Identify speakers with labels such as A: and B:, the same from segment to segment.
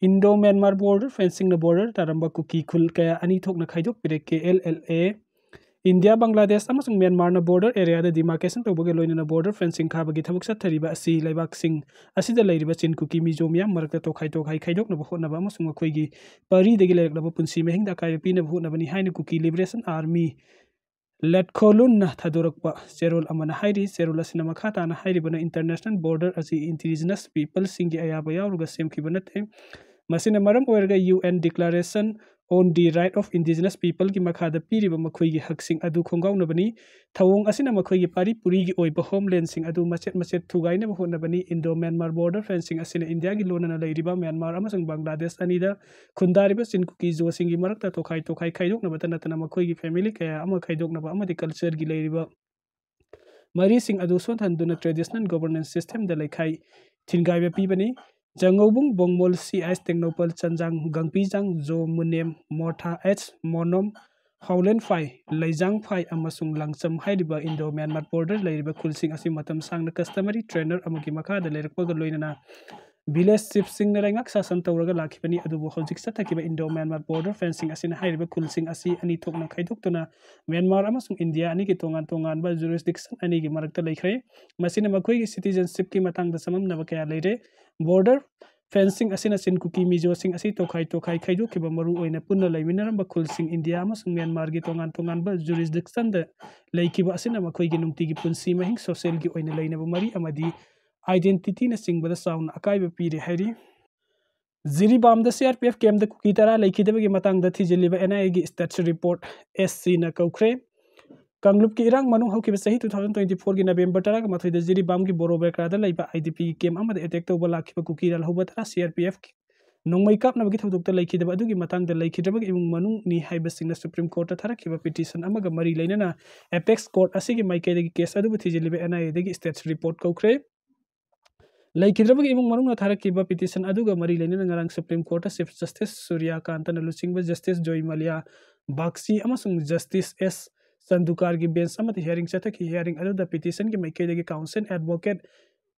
A: Indo Myanmar border fencing न border तारंबा कुकी खुल कया अनि थोकना खाइदोक पिरे KLLA इंडिया बांग्लादेश अमसुंग म्यांमार न बॉर्डर एरिया द डिमार्केशन तौबगे लोइना बॉर्डर फेंसिंग खाबगी थबक सथरिबा असि लेबाकसिंग असिदा लैरिबा चिन कुकी मिजो मियाम मरकता तोखाइ खाइदोक न होतनबा अमसुंग अखोइगी परी दगी लेरकलबा पुंसी महिंग दाकाय पीना होतनबनी हाइना कुकी लिबरेशन आर्मी लेटखोलुन न थादोरकपा चेरोल अमना हाइरी चेरोल असिना मखाता न हाइरिबना इंटरनेशनल बॉर्डर असि इंडिजिनस पीपल सिंगी अयाबा यावरुगा सेमखिबा नते मसिना मरम ओइरगा UN declaration on the right of indigenous people की मखादा पीरिबा मखोइगी हकसिंग अदु खोंगाउनबनी थवोंग असिना मखोइगी पारी पुरीगी ओइबा होमलैंड सिंग अदु मचेत मचेत थुगाइना होनबनी इंडो म्यांमार बॉर्डर फेंसिंग असिना इंडिया की लोनना लैरिबा म्यांमार अमसुंग बांग्लादेश अनिदा खुंदारिबा चिनकुकी जोसिंगी मरकता तोखाइ खाइदोकनबा नतना मखोइगी फैमिली कया अमा खाइदोकनबा अमदि कल्चर की लैरिबा मरी सिंग अदु सोथनदुना ट्रेडिशनल गवर्नेंस सिस्टम द लैखाइ थिनगाइबा पीबनी जंगौबुंग बोंगमोल CIS टेक्नोपल चंजांग गंगपीजांग जो मुनेम मोथा H मोनोम हाउलेन फाइ लैजांग फाइ अमसुंग लंगचम हाइरिबा इंडो म्यांमार बॉर्डर लैरिबा खुलसिंग असि मतम सांगना कस्टमरी ट्रेनर अमकी मखादा लेरकपगा लोइनना विलेज चिफ सिंग रैंगक शासन तौरगा लाखिबनी अदुबो हौजिक सथकिबा इंडो म्यांमार बॉर्डर फेंसिंग असिना हाइरिबा खुलसिंग असि अनि थोकना खाइदोक्तुना म्यांमार अमसुंग इंडिया अनि की तोंगान तोंगानबा जुरिसडिक्शन अनि की मरकता लैख्रे मसिना मखोइगी सिटीजनशिप की मतंगदा सममनबा कया लैरे बॉर्डर फेंसिंग असिना चिनकुकी मिजोसिंग असि तोखाइ खाइदोखिबा मरु ओइना पुन्ना लैमिनरंबा खुलसिंग इंडिया अमसुंग म्यांमार की तोंगान तोंगानबा जुरिसडिक्शन द लैखिबा असिना मखोइगी नुंगतिगी पुंसी महिंग सोशल की ओइना लैनबा मरी अमदी आइडेंटिटी न सिंगबदा साउन अकाइबा पीरे हाइरी जिरीबाम द CRPF कैम्प द कुकी तरा लैखिदबगी मतंगदा थिजिलिबा NIA की स्टेटस रिपोर्ट SC न कौख्रे कांगलुप की इरांग मनुंग हौकिबा सही 2024 की नवेंबर तरा का मथुइदा जिरीबाम की बोरोबेक्रादा लैबा IDP कैम्प अमद अटैक तौबा लाखिबा कुकी रल हौबा तरा CRPF नोंमै कापनबगी थौदोक्ता लैखिदबा अदुगी मतंगदा लैखिदबगी इमुंग मनुंग नि हाइबसिंगना सुप्रीम कोर्ट थरखिबा पिटिशन अमगा मरी लैनना एपेक्स कोर्ट असिगी माइकेदगी केस अदुबु थिजिलिबा NIA दगी स्टेटस रिपोर्ट कौख्रे लैखिद्रबगी इमुंग मनुंग थारखिबा पिटिशन अदुगा मरी लैनना ngarang supreme court chief justice Suryakant लुचिंगबा जस्टिस जोई मलिया बाक्सी अमसुंग जस्टिस S संदुकार की बेंच अमत हियरिंग चथकी हियरिंग अदुदा पिटिशन की माइकेदगी काउंसिल एडवोकेट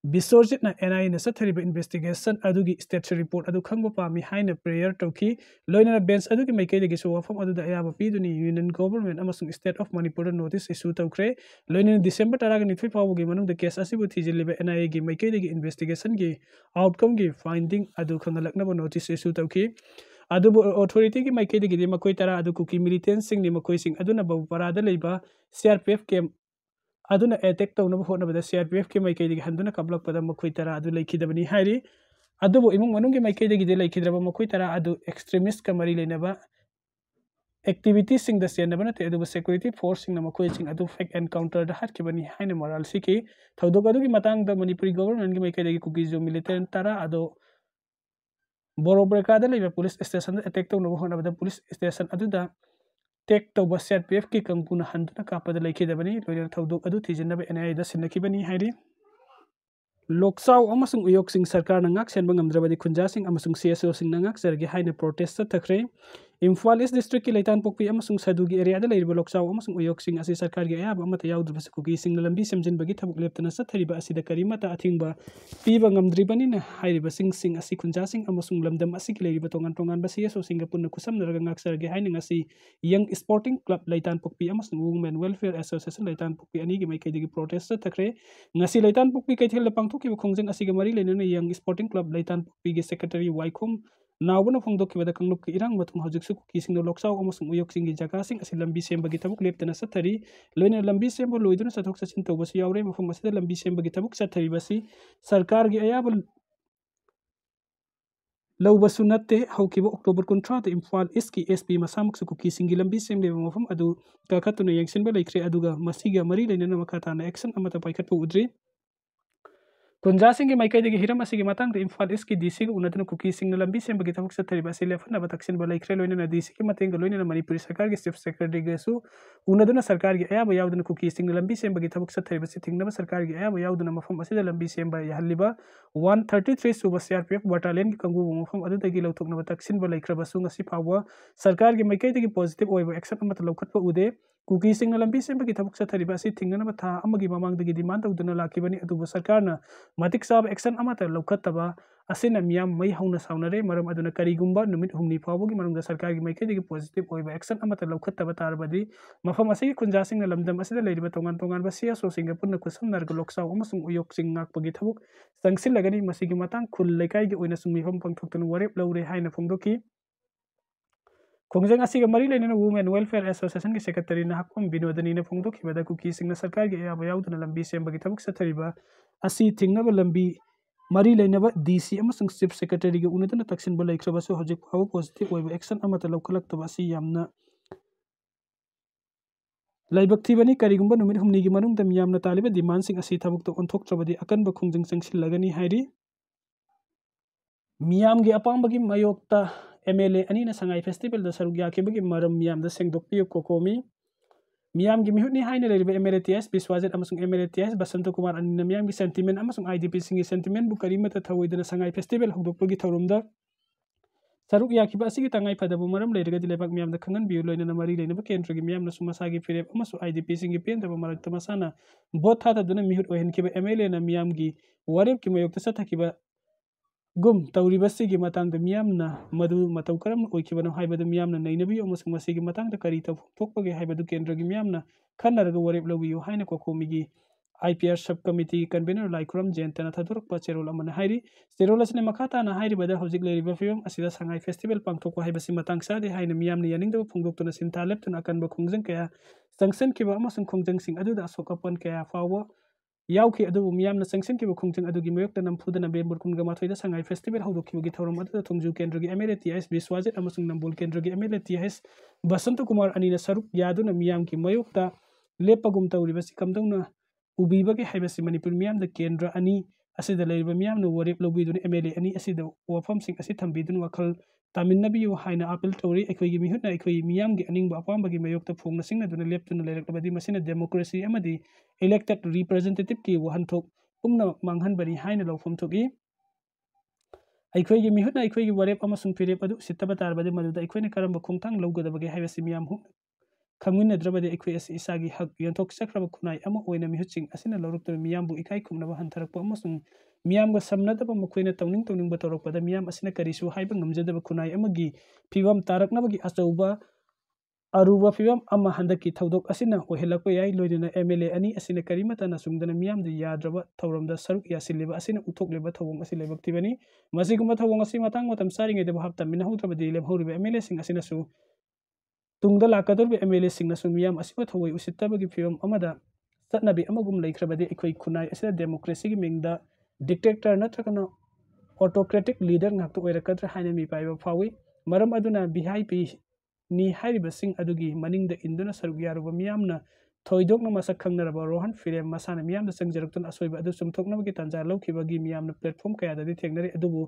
A: बिसोरजित ना NIA न सथरिबा इन्वेस्टिगेशन अदुगी स्टेटस रिपोर्ट अदु खंगबा पामी हाइना प्रेयर तौखी लोइना बेंच अदुगी माइकेदगी सो वफम अदुदा अयाबा पीदुनी यूनियन गवर्नमेंट अमसुंग state of Manipur notice issue तौख्रे लोइना डिसेंबर 13 फावगी मनुंग द केस असिबु थिजिलिबा NIA की माइकेदगी इन्वेस्टिगेशन की आउटकम की फाइंडिंग अदु खंगलकनबा नोटिस इशू तौखी अदुबु अथॉरिटी की माइकेदगी मकोइ तरा अदु कुकी मिलिटेंट सिंग नि मकोइ सिंग अदुना बहुपरादा लैबा CRPF कैम्प अदुना अटैक तौनबा होनबदा CRPF के माइकेदगी हंदुना कबलकपदा मखोइ तरा अदु लैखिदबनी हाइरी अदुबु इमुंग मनुंग माइकेदगी लैखिद्रबा मखोइ तरा अदु एक्सट्रीमिस्ट का मरी लैनबा एक्टिविटी सिंग द सेनबा नते अदुबु सिक्योरिटी फोर्स सिंग मखोइ सिंग अदु फेक एनकाउंटर द हटकिबनी हाइना मोरल सिकी थौदोक अदुगी मतंग द मणिपुरी गवर्नमेंट की माइकेदगी कुकी जो मिलिटेंट तरा अदु बोरोब्रेकादा लैबा पुलिस स्टेशन अटैक तौनबा होनबदा पुलिस स्टेशन अदुदा टेक तौबा CRPF की कंकुना हंदुना कापदा लैखिदबनी लोइना थौदोक अदु थिजिनबा NIA दा सिनखिबनी हाइरी लोकसाव अमसुंग उयोक्सिंग सरकार न ngak senba ngamdrabadi khunjasing amasung CSO sing na ngak sergi haina protest thakre Imphal East district की लैतान पोकपी अमसुंग सदुगी एरिया दा लैरिबा लोकसाव अमसुंग उयोक्सिंग असि सरकार की अयाब अमता याउद्रबस कुकी सिंग लंबी सेमजिनबगी थबुक लेप्तना सथरिबा असिदा करिमता अथिंगबा पीबा ngamdribani na हाइरिबा सिंग असि खुंजासिंग अमसुंग लमदम असि की लैरिबा तोंगान तोंगान बा CSO सिंग पुन्ना कुसमनरगा ngak sergi haina ngasi young sporting club Leitanpokpi अमसुंग women welfare association Leitanpokpi अनि की माइकेदगी प्रोटेस्ट थखरे ngasi लैतान पोकपी कैथेल पांगथोकिबा खोंजंग असि मरी लैनना यंग स्पोर्टिंग क्लब लैतान पोकपी के सेक्रेटरी वाइखोम नावबन फोंदोकिबदा कंगलुप की इरांग मतुंग हौजिकसु कुकीसिंग लोकसाव अमसुंग उयोक्सिंग की जगहसिंग असि लंबी सेमबगी थबुक लेप्तना सथरी लोइना लंबी सेमबो लोइदुना सथोक सचिन तौबसु यावरे मफम असिदा लंबी सेमबगी थबुक सथरीबसी सरकार की अयाब लौबसु नत्ते हौकिबा अक्टोबर 19 इम्फाल ईस्ट की SP मसामुकसु कुकीसिंग की लंबी सेमलेबा मफम अदु काखतुना यंगसिनबा लैख्रे अदुगा मसिगा मरी लैनना मखाताना एक्शन अमता पाइखतपु उद्री कुंजासिंग की माइकेदगी हिरम असिगी मतंग इम्फाल ईस्ट की DC उन्नतन कुकीसिंग लंबी सेमबगी थबुक सथरिबा असि लेफनबा तक्सिन बलैख्रे लोइनना DC की मतंग लोइनना मणिपुरी सरकार की चीफ सेक्रेटरी गेसु उन्नदुना सरकार की अयाब याउदुना कुकीसिंग लंबी सेमबगी थबुक सथरिबा सि थिंगनबा सरकार की अयाब याउदुना मफम असिदा लंबी सेमबा याहलिबा 133 सुबा CRPF बटालियन की कंगु मफम अदुदगी लौथोकनबा तक्सिन बलैख्रबसु ngasi फावबा सरकार की माइकेदगी पॉजिटिव ओइबा एक्शन अमत लौखतपा उदे कुकीसिंग लंबी सेमबगी थबुक सथरिबा असि थिंगनबा था अमगी ममांगदगी डिमांड तौदुना लाखिबनी अदुबु सरकारना मतिक साब action Amrut लौखतबा asina miyam mai hauna saunare maram aduna karigumba numit humni fawbogi manungda sarkar gi maikhaidagi positive oiba action amata laukhata batarabadi mafam asigi kunjasing na lamdam asida leiriba tongan tongan ba sia so singa punna kusam narga loksaw amasung uyok sing ngakpagi thabuk sangsil lagani masigi matang khul lekai gi oina sung mifam pangthoktan warep laure haina phongdoki Kongjang asiga mari lainana Women Welfare Association ki secretary na hakpam binodani na phongdokhibada kuki singna sarkar gi ayaba yauduna lambi sembagi thabuk sathariba asi thingnaba lambi mari lainaba DC amasung chief secretary gi unitana taksin ba laikrabasu hojik paw positive oiba action amata laukhalaktaba asi yamna laibak thibani karigumba numit humni gi manungda miyamna taliba demand sing asi thabuk to onthoktrabadi akanba khongjang changsilagani hairi miyam gi apambagi mayokta MLA anina sangai festival da saruk yakibagi maram miyam da sengdokpi kokomi miyam gi mihutni haina leriba MLATS Biswajit amasung MLATS Basanto Kumar anina miyam gi sentiment amasung IDP singi sentiment bu karimata thawoidana sangai festival hokdokpagi thorumda saruk yakiba asigi tangai padabu maram leiriga dilebak miyam da khangan biu loina mari leina ba kendra gi miyam na sumasagi firep amasu IDP singi pen da marak tamasana bot thata duna mihut ohen kiba MLA na miyam gi warep ki mayokta sathakiba gum tawribasigi matang da miyamna madu matau karam oikibano haibadu miyamna nainabi amasung masigi matang da kari thokpagi haibadu kendra gi miyamna khanaraga warep lawiyo haina kokomigi IPR subcommittee convener Laikram Jentana Thadurpa Cherol Amana Hairi Cherol asne makata na hairi bada hojik leiriba film asida sangai festival pangthokwa haibasi matang sade haina miyamna yaningda phongdoktuna sinta leptuna akanba khongjang kaya sanction kiba amasung khongjang sing aduda asokapan kaya fawa yauki adu miyamna sanction kiba khongjang adugi mayokta namphudana bembur kunga mathoida sangai festival hawdokhibugi thorum aduda thongju kendra gi MLATS Biswajit amasung nambol kendra gi MLATS Basanto Kumar anina saruk yaduna miyam ki mayokta lepagum tawribasi kamdongna ubibagi haibasi Manipur miyam da kendra ani asida leiriba miyam na warep lobiduna MLA ani asida wafam sing asi thambidun wakhal taminnabiyu haina appeal tawri ekhoigi mihutna ekhoi miyam gi aningba apambagi mayokta phongna singna duna leptuna leirakbadi masina democracy amadi elected representative ki wahanthok pumna manghanbani haina lawfam thoki ꯑꯩꯈꯣꯏꯒꯤ ꯃꯤꯍꯨꯠꯅ ꯑꯩꯈꯣꯏꯒꯤ ꯋꯥꯔꯦꯞ ꯑꯃꯁꯨꯡ ꯐꯤꯔꯦꯞ ꯑꯗꯨ ꯎꯁꯤꯠꯇꯕ ꯇꯥꯔꯕꯗꯤ ꯃꯗꯨꯗ ꯑꯩꯈꯣꯏꯅ ꯀꯔꯝꯕ ꯈꯣꯡꯊꯥꯡ ꯂꯧꯒꯗꯕꯒꯦ ꯍꯥꯏꯕꯁꯤ ꯃꯤꯌꯥꯝ ꯈꯪꯃꯤꯟꯅꯗ꯭ꯔꯕꯗꯤ ꯑꯩꯈꯣꯏ ꯑꯁꯤ ꯏꯁꯥꯒꯤ ꯍꯛ ꯌꯣꯟꯊꯣꯛꯆꯈ꯭ꯔꯕ ꯈꯨꯟꯅꯥꯏ ꯑꯃ ꯑꯣꯏꯅ ꯃꯤꯍꯨꯠꯁꯤꯡ ꯑꯁꯤꯅ ꯂꯧꯔꯛꯇꯨꯅ ꯃꯤꯌꯥꯝꯕꯨ ꯏꯀꯥꯏ ꯈꯨꯝꯅꯕ ꯍꯟꯊꯔꯛꯄ ꯑꯃꯁꯨꯡ ꯃꯤꯌꯥꯝꯒ ꯁꯝꯅꯗꯕ ꯃꯈꯣꯏꯅ ꯇꯧꯅꯤꯡꯕ ꯇꯧꯔꯛꯄꯗ ꯃꯤꯌꯥꯝ ꯑꯁꯤꯅ ꯀꯔꯤꯁꯨ ꯍꯥꯏꯕ ꯉꯝꯖꯗꯕ ꯈꯨꯟꯅꯥꯏ ꯑꯃꯒꯤ ꯐꯤꯕꯝ ꯇꯥꯔꯛꯅꯕꯒꯤ ꯑꯆꯧꯕ ꯑꯔꯨꯕ ꯐꯤꯕꯝ ꯑꯃ ꯍꯟꯗꯛꯀꯤ ꯊꯧꯗꯣꯛ ꯑꯁꯤꯅ ꯑꯣꯏꯍꯜꯂꯛꯄ ꯌꯥꯏ ꯂꯣꯏꯅꯅ MLA ꯑꯅꯤ ꯑꯁꯤꯅ ꯀꯔꯤꯃꯠꯇ ꯅꯆꯨꯝꯗꯅ ꯃꯤꯌꯥꯝꯗ ꯌꯥꯗ꯭ꯔꯕ ꯊꯧꯔꯝꯗ ꯁꯔꯨꯛ ꯌꯥꯁꯤꯜꯂꯤꯕ ꯑꯁꯤꯅ ꯎꯠꯊꯣꯛꯂꯤꯕ ꯊꯧꯑꯣꯡ ꯑꯁꯤ ꯂꯥꯏꯕꯛ ꯊꯤꯕꯅꯤ ꯃꯁꯤꯒꯨꯝꯕ ꯊꯧꯑꯣꯡ ꯑꯁꯤ ꯃꯇꯥꯡ ꯃꯇꯝ ꯆꯥꯔꯤꯉꯩꯗ ꯚꯥꯞ ꯇꯥꯃꯤꯟꯅꯍꯧꯗ꯭ꯔꯕꯗꯤ ꯂꯦꯝꯍꯧꯔꯤꯕ MLAꯁꯤꯡ ꯑꯁꯤꯅꯁꯨ ꯇꯨꯡꯗ ꯂꯥꯛꯀꯗꯧꯔꯤꯕ MLAꯁꯤꯡꯅꯁꯨ ꯃꯤꯌꯥꯝ ꯑꯁꯤꯕꯨ ꯊꯧꯑꯣꯏ ꯎꯁꯤꯠꯇꯕꯒꯤ ꯐꯤꯕꯝ ꯑꯃꯗ ꯆꯠꯅꯕꯤ ꯑꯃꯒꯨꯝ ꯂꯩꯈ꯭ꯔꯕꯗꯤ ꯑꯩꯈꯣꯏ ꯈꯨꯟꯅꯥꯏ ꯑꯁꯤꯗ ꯗꯦꯃꯣꯀ꯭ꯔꯦꯁꯤꯒꯤ ꯃꯤꯡꯗ ꯗꯤꯛꯇꯦꯇꯔ ꯅꯠꯇ꯭ꯔꯒꯅ ꯑꯣꯇꯣꯀ꯭ꯔꯦꯇꯤꯛ ꯂꯤꯗꯔ ꯉꯥꯛꯇ ꯑꯣꯏꯔꯛꯀꯗ꯭ꯔꯥ ꯍꯥꯏꯅ ꯃꯤꯄꯥꯏꯕ ꯐꯥꯎꯏ ꯃꯔꯝ ꯑꯗꯨꯅ VIP नी हारिबसिंग अदुगी मनिंग द इंदुना सरुग यारुबा मियामना थोइदोकना मसक खंगनरबा रोहन फिरेम मसाना मियामना संगजरक्तन असोइबा अदु सुमथोकनबगी तंजा लौखिबगी मियामना प्लेटफॉर्म कयाददि थेंगनरि अदुबु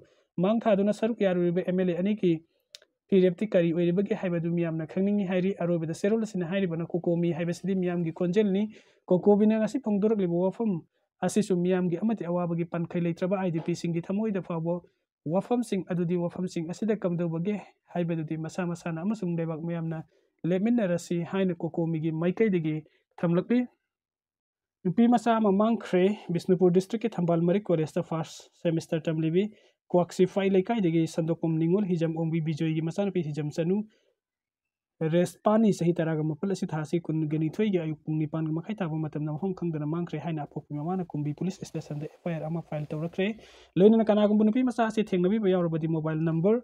A: मांग थादुना सरुग यारुबा MLA अनि की फिरेप्ति करी ओइरिबगी हाइबदु मियामना खंगनिंगी हाइरि अरोबदा सेरोलसिना हाइरिबना कोकोमी हाइबसिदि मियामगी कोंजेलनि कोकोबिना ngasi phongdoroklibo wafam asisu miyamgi amati awabagi pankhai leitraba IDP singi thamoida fabo wafam sing adudi wafam sing asida kamdobage haibadudi masa masana amasung lebak mayamna leminarasi haina kokomigi maikaidigi thamlakli nupi masa ama mangkhre Bisnupur district ki Thambal Mari College ta first semester tamlibi kwaksi fai leikaidigi sandokom ningol hijam ombi bijoy gi masana pi hijam sanu Respani sahi taraga mapal asi thasi kun gani thoi gi ayuk pungni pan makai taba matam na hong khang dana mangkhre haina apok mamana kumbi police station de FIR ama file tawrakre loina kana gum nupi masa asi thengnabi ba yawrabadi mobile number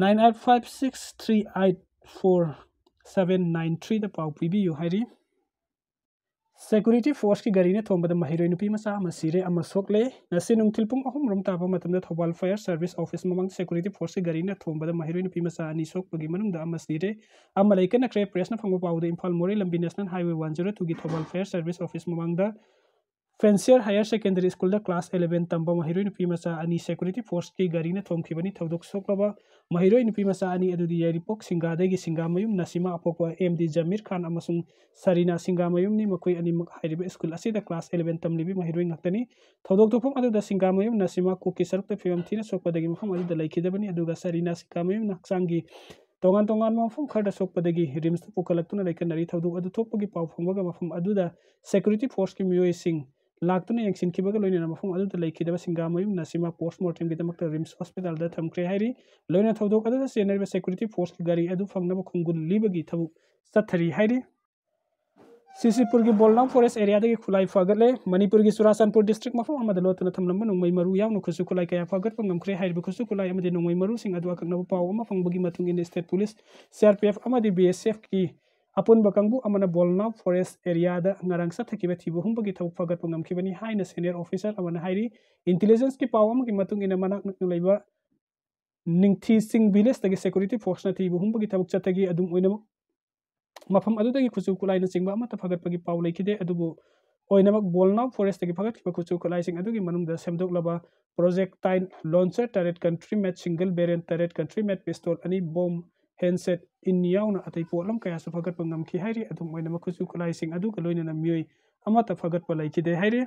A: 9856384793 da pau pibiyu hairi Security Force की गरी ने थोंबद महिरोइ नुपी मसा अमा सिरे अमा सोकले नसे नुंगथिलपुंग अहुम रोम ताबा मतमदा थौबाल फायर सर्विस ऑफिस ममंग Security Force की गरी ने थोंबद महिरोइ नुपी मसा अनि सोकपगी मनुंगदा अमा सिरे अमा लेकन क्रे प्रेस न फंगो पाउदे इम्फाल मोरे लंबी नेशनल हाईवे 102 की थौबाल फायर सर्विस ऑफिस ममंगदा Fancier Higher Secondary School da class 11 tamba mahiroi nupi masa ani Security Force ki gari na thomkhibani thodok soklaba mahiroi nupi masa ani adudi yaripok singadagi singamayum nasima apokwa MD Jamir Khan amasung Sarina singamayum ni makoi ani hairiba school asida class 11 tamlibi mahiroi ngaktani thodok topom aduda singamayum nasima kuki sarukta phim thina sokpadagi mafam aduda laikhidabani aduga Sarina singamayum naksangi tongan tongan mafam kharda sokpadagi rims pukalaktuna laikanari thodok adu thokpagi pau phongbaga mafam aduda Security Force ki miyoi sing लाक्तुना यंगसिनखिबगा लोइना मफम अदुदा लेखिदबा सिंगामयु नसीमा postmortem गिदमक्ता RIMS hospital दा थमख्रे हाइरि लोइना थौदोक अदुदा चेनरबा सेक्युरिटी फोर्स की गाड़ी अदु फंगनबा खुंगुल लीबगी थबु सत्थरी हाइरि सिसिपुर की बोलनाम फॉरेस्ट एरिया की खुलाई फागले मणिपुर की चुराचानपुर डिस्ट्रिक्ट मफम अमद लोतना थमलंबा नोंमै मरु यावनो खुसु खुलाई कया फागत पंगमख्रे हाइरिबा खुसु खुलाई अमदि नोंमै मरु सिंग अदु अकंगनबा पाव अमा फंगबगी मतुंग इन स्टेट पुलिस सीआरपीएफ अमदि बीएसएफ की अपुन बकंगबु अमना बोलनाम फॉरेस्ट एरिया दा ngarang sathkiba thibu humbagi thau fagat पंगमखिबनी हाइना सीनियर ऑफिसर अमना हाइरि इंटेलिजेंस की पाव अमगी मतुंग इन मनाक नकनु लैबा निंगथि सिंग विलेज तगी सिक्योरिटी फोर्स न थिबु हुंबगी थबुक चतगी अदुम ओइनम मफम अदुदगी खुचु कुलाइना चिंगबा अमत फगतपगी पाव लैखिदे अदुबु ओइनमक बोलनाम फॉरेस्ट तगी फगतखिबा खुचु कुलाइसिंग अदुगी मनुंगदा सेमदोकलबा प्रोजेक्टाइल लॉन्चर टरेट कंट्री मैच सिंगल वेरिएंट टरेट कंट्री मैच पिस्तौल अनि बॉम्ब हैंडसेट इन याउना अतै पोलम कयासु फगतप ngamखि हाइरि अदुम ओइनमक खुचु कुलाइसिंग अदुग लोइनना मियोय अमत फगतप लैखिदे हाइरि